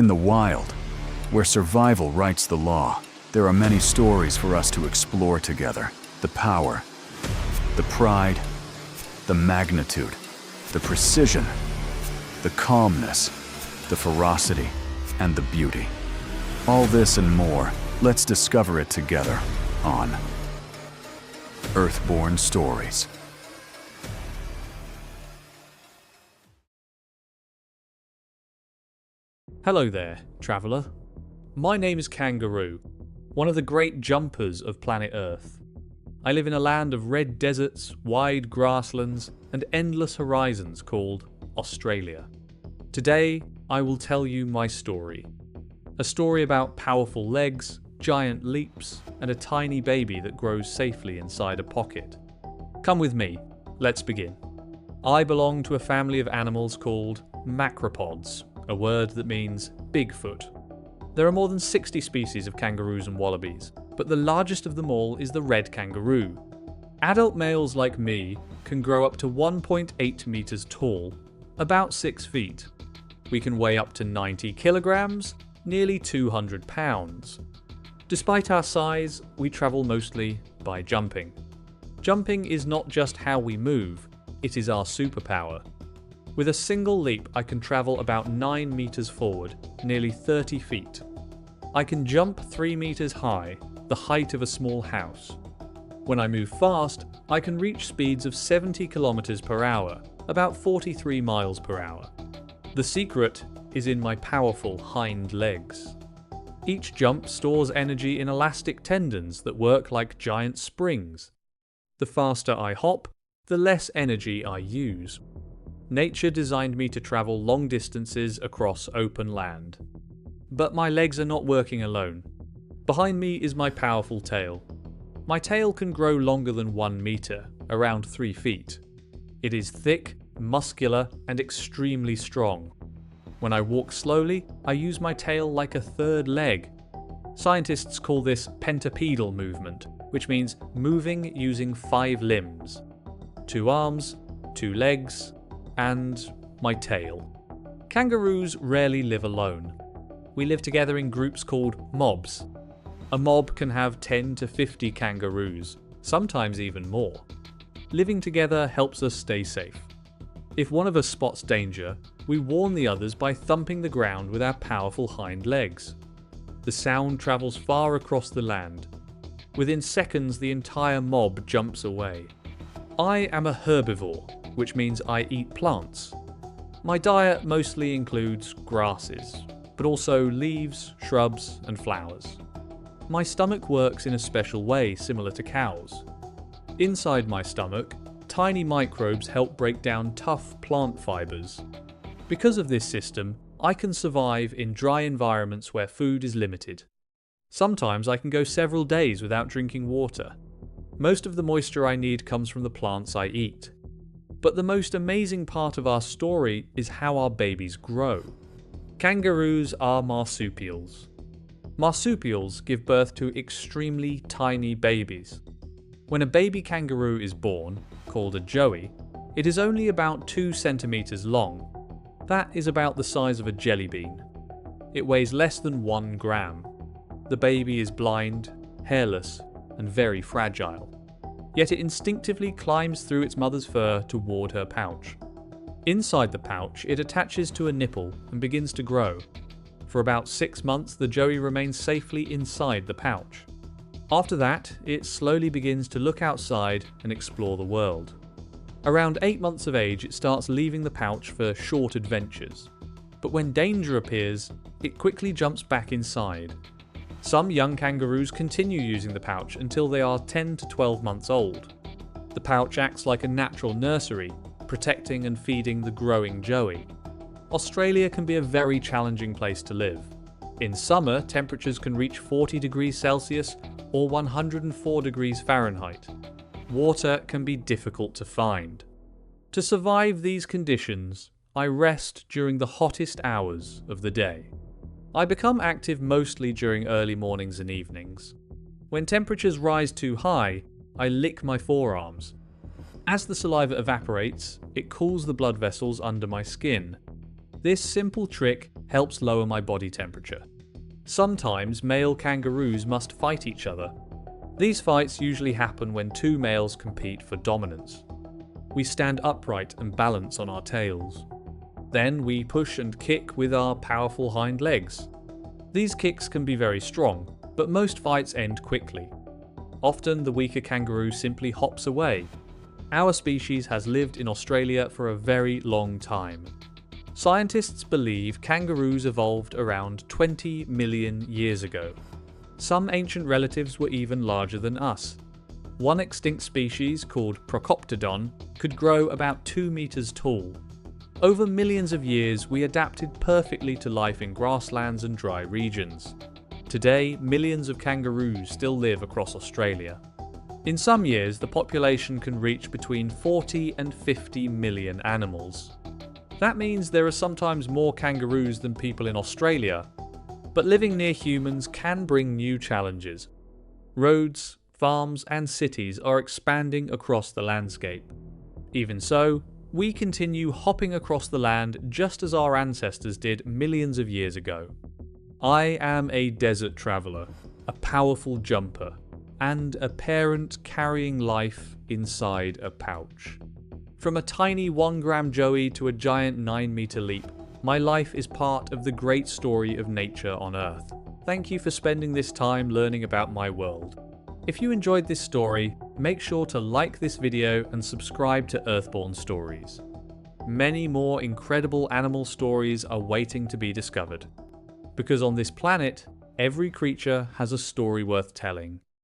the wild, where survival writes the law, there are many stories for us to explore together. The power, the pride, the magnitude, the precision, the calmness, the ferocity, and the beauty. All this and more, let's discover it together on Earthborn Stories. Hello there, traveller. My name is Kangaroo, one of the great jumpers of planet Earth. I live in a land of red deserts, wide grasslands, and endless horizons called Australia. Today, I will tell you my story. A story about powerful legs, giant leaps, and a tiny baby that grows safely inside a pocket. Come with me, let's begin. I belong to a family of animals called macropods, a word that means Bigfoot. There are more than 60 species of kangaroos and wallabies, but the largest of them all is the red kangaroo. Adult males like me can grow up to 1.8 meters tall, about 6 feet. We can weigh up to 90 kilograms, nearly 200 pounds. Despite our size, we travel mostly by jumping. Jumping is not just how we move, it is our superpower. With a single leap, I can travel about 9 meters forward, nearly 30 feet. I can jump 3 meters high, the height of a small house. When I move fast, I can reach speeds of 70 kilometers per hour, about 43 miles per hour. The secret is in my powerful hind legs. Each jump stores energy in elastic tendons that work like giant springs. The faster I hop, the less energy I use. Nature designed me to travel long distances across open land. But my legs are not working alone. Behind me is my powerful tail. My tail can grow longer than 1 meter, around 3 feet. It is thick, muscular, and extremely strong. When I walk slowly, I use my tail like a third leg. Scientists call this pentapedal movement, which means moving using 5 limbs. 2 arms, 2 legs, and my tail. Kangaroos rarely live alone. We live together in groups called mobs. A mob can have 10 to 50 kangaroos, sometimes even more. Living together helps us stay safe. If one of us spots danger, we warn the others by thumping the ground with our powerful hind legs. The sound travels far across the land. Within seconds, the entire mob jumps away. I am a herbivore, which means I eat plants. My diet mostly includes grasses, but also leaves, shrubs, and flowers. My stomach works in a special way similar to cows. Inside my stomach, tiny microbes help break down tough plant fibers. Because of this system, I can survive in dry environments where food is limited. Sometimes I can go several days without drinking water. Most of the moisture I need comes from the plants I eat. But the most amazing part of our story is how our babies grow. Kangaroos are marsupials. Marsupials give birth to extremely tiny babies. When a baby kangaroo is born, called a joey, it is only about 2 centimeters long. That is about the size of a jelly bean. It weighs less than 1 gram. The baby is blind, hairless, and very fragile. Yet it instinctively climbs through its mother's fur toward her pouch. Inside the pouch, it attaches to a nipple and begins to grow. For about 6 months, the joey remains safely inside the pouch. After that, it slowly begins to look outside and explore the world. Around 8 months of age, it starts leaving the pouch for short adventures. But when danger appears, it quickly jumps back inside. Some young kangaroos continue using the pouch until they are 10 to 12 months old. The pouch acts like a natural nursery, protecting and feeding the growing joey. Australia can be a very challenging place to live. In summer, temperatures can reach 40 degrees Celsius or 104 degrees Fahrenheit. Water can be difficult to find. To survive these conditions, I rest during the hottest hours of the day. I become active mostly during early mornings and evenings. When temperatures rise too high, I lick my forearms. As the saliva evaporates, it cools the blood vessels under my skin. This simple trick helps lower my body temperature. Sometimes male kangaroos must fight each other. These fights usually happen when two males compete for dominance. We stand upright and balance on our tails. Then we push and kick with our powerful hind legs. These kicks can be very strong, but most fights end quickly. Often the weaker kangaroo simply hops away. Our species has lived in Australia for a very long time. Scientists believe kangaroos evolved around 20 million years ago. Some ancient relatives were even larger than us. One extinct species, called Procoptodon, could grow about 2 meters tall. Over millions of years, we adapted perfectly to life in grasslands and dry regions. Today, millions of kangaroos still live across Australia. In some years, the population can reach between 40 and 50 million animals. That means there are sometimes more kangaroos than people in Australia, but living near humans can bring new challenges. Roads, farms, and cities are expanding across the landscape. Even so, we continue hopping across the land just as our ancestors did millions of years ago. I am a desert traveller, a powerful jumper, and a parent carrying life inside a pouch. From a tiny 1-gram joey to a giant 9-meter leap, my life is part of the great story of nature on Earth. Thank you for spending this time learning about my world. If you enjoyed this story, make sure to like this video and subscribe to Earthborn Stories. Many more incredible animal stories are waiting to be discovered. Because on this planet, every creature has a story worth telling.